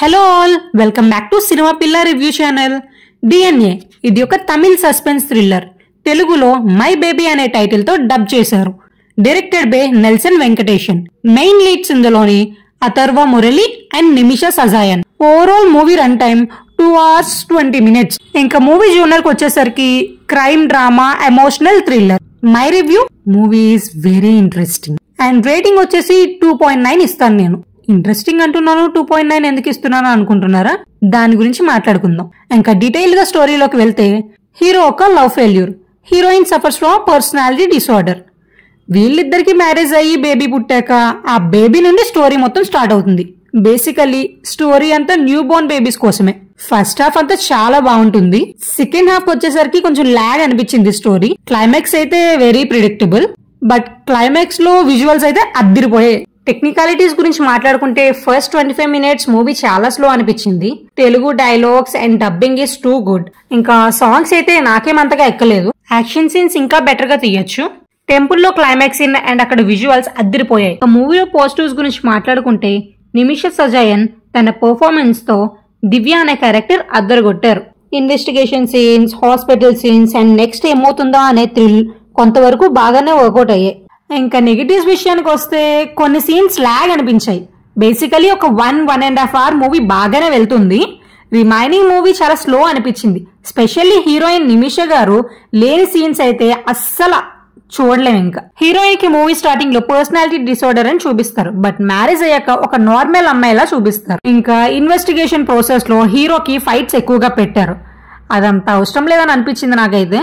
Hello all, welcome back to cinema Pilla review channel. DNA ఇది ఒక Tamil suspense thriller. తెలుగులో my baby అనే title తో డబ్ చేశారు. Directed by Nelson Venkatesan. Main leads ఇందులోని Atharva Murali and Nimisha Sajayan. Overall movie run time 2 hours 20 minutes. ఇంకా movie genre కి వచ్చేసరికి crime drama emotional thriller. My review, movie is very interesting and rating వచ్చేసి 2.9 ఇస్తాను. నేను ఇంట్రెస్టింగ్ అంటున్నాను, 2.9 ఎందుకు ఇస్తున్నాను అనుకుంటున్నారా? దాని గురించి మాట్లాడుకుందాం. ఇంకా డీటెయిల్ గా స్టోరీలోకి వెళ్తే, హీరో ఒక love failure, heroine suffers from personality disorder. వీళ్ళిద్దరికి మ్యారేజ్ అయ్యి బేబీ పుట్టాక ఆ బేబీ నుండి స్టోరీ మొత్తం స్టార్ట్ అవుతుంది. బేసికల్లీ స్టోరీ అంతా న్యూ బోర్న్ బేబీస్ కోసమే. ఫస్ట్ హాఫ్ అంతా చాలా బాగుంటుంది. సెకండ్ హాఫ్ వచ్చేసరికి కొంచెం లాగ్ అనిపించింది స్టోరీ. క్లైమాక్స్ అయితే వెరీ ప్రిడిక్టబుల్, బట్ క్లైమాక్స్ లో విజువల్స్ అయితే అద్దిరిపోయాయి. టెక్నికాలిటీస్ గురించి మాట్లాడుకుంటే ఫస్ట్ 25 minutes మూవీ చాలా స్లో అనిపించింది. Telugu dialogues and dubbing is too good. ఇంకా సాంగ్స్ అయితే నాకేమంతగా ఎక్కలేదు. యాక్షన్ సీన్స్ ఇంకా బెటర్ గా తీయొచ్చు. టెంపుల్ లో క్లైమాక్స్ సీన్ అండ్ అక్కడ విజువల్స్ అద్దిరిపోయాయి. మూవీలో పాజిటివ్స్ గురించి మాట్లాడుకుంటే, నిమిషా సజాయన్ తన పర్ఫార్మెన్స్ తో దివ్య అనే క్యారెక్టర్ అద్దరగొట్టారు. Investigation scenes, hospital scenes and next ఏమవుతుందా అనే థ్రిల్ కొంతవరకు బాగానే వర్కౌట్ అయ్యాయి. ఇంకా నెగటివ్స్ విషయానికి వస్తే కొన్ని సీన్స్ లాగ్ అనిపించాయి. బేసికలీ ఒక 1.5 hour మూవీ బాగానే వెళ్తుంది. రిమైనింగ్ మూవీ చాలా స్లో అనిపించింది. స్పెషల్లీ హీరోయిన్ నిమిష గారు లేని సీన్స్ అయితే అస్సలు చూడలేము. ఇంకా హీరోయిన్ కి మూవీ స్టార్టింగ్ లో పర్సనాలిటీ డిసార్డర్ అని చూపిస్తారు, బట్ మ్యారేజ్ అయ్యాక ఒక నార్మల్ అమ్మాయిలా చూపిస్తారు. ఇంకా ఇన్వెస్టిగేషన్ ప్రాసెస్ లో హీరోకి ఫైట్స్ ఎక్కువగా పెట్టారు. అదంతా అవసరం లేదని అనిపించింది నాకైతే.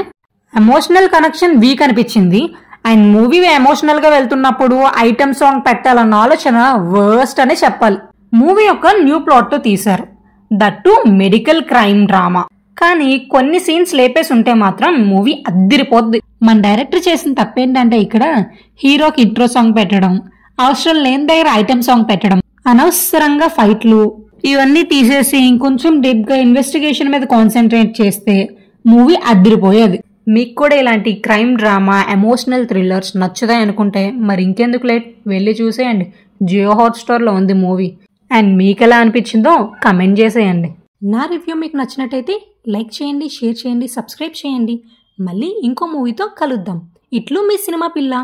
ఎమోషనల్ కనెక్షన్ వీక్ అనిపించింది. అండ్ మూవీ ఎమోషనల్ గా వెళ్తున్నప్పుడు ఐటమ్ సాంగ్ పెట్టాలన్న ఆలోచన వర్స్ట్ అనే చెప్పాలి. మూవీ యొక్క న్యూ ప్లాట్ తో తీశారు, దట్టు మెడికల్ క్రైమ్ డ్రామా. కానీ కొన్ని సీన్స్ లేపేసి ఉంటే మాత్రం మూవీ అద్దిరిపోద్ది. మన డైరెక్టర్ చేసిన తప్పేంటంటే, ఇక్కడ హీరోకి ఇంట్రో సాంగ్ పెట్టడం, అవసరం లేని దగ్గర ఐటమ్ సాంగ్ పెట్టడం, అనవసరంగా ఫైట్లు ఇవన్నీ తీసేసి ఇంకొంచెం డీప్ గా ఇన్వెస్టిగేషన్ మీద కాన్సన్ట్రేట్ చేస్తే మూవీ అద్దిరిపోయేది. మీకు కూడా ఇలాంటి క్రైమ్ డ్రామా ఎమోషనల్ థ్రిల్లర్స్ నచ్చుతాయి అనుకుంటే మరి ఇంకెందుకు లేట్, వెళ్ళి చూసేయండి. జియో హాట్స్టార్ లో ఉంది మూవీ. అండ్ మీకు ఎలా అనిపించిందో కమెంట్ చేసేయండి. నా రివ్యూ మీకు నచ్చినట్టయితే లైక్ చేయండి, షేర్ చేయండి, సబ్స్క్రైబ్ చేయండి. మళ్ళీ ఇంకో మూవీతో కలుద్దాం. ఇట్లు మీ సినిమా పిల్ల.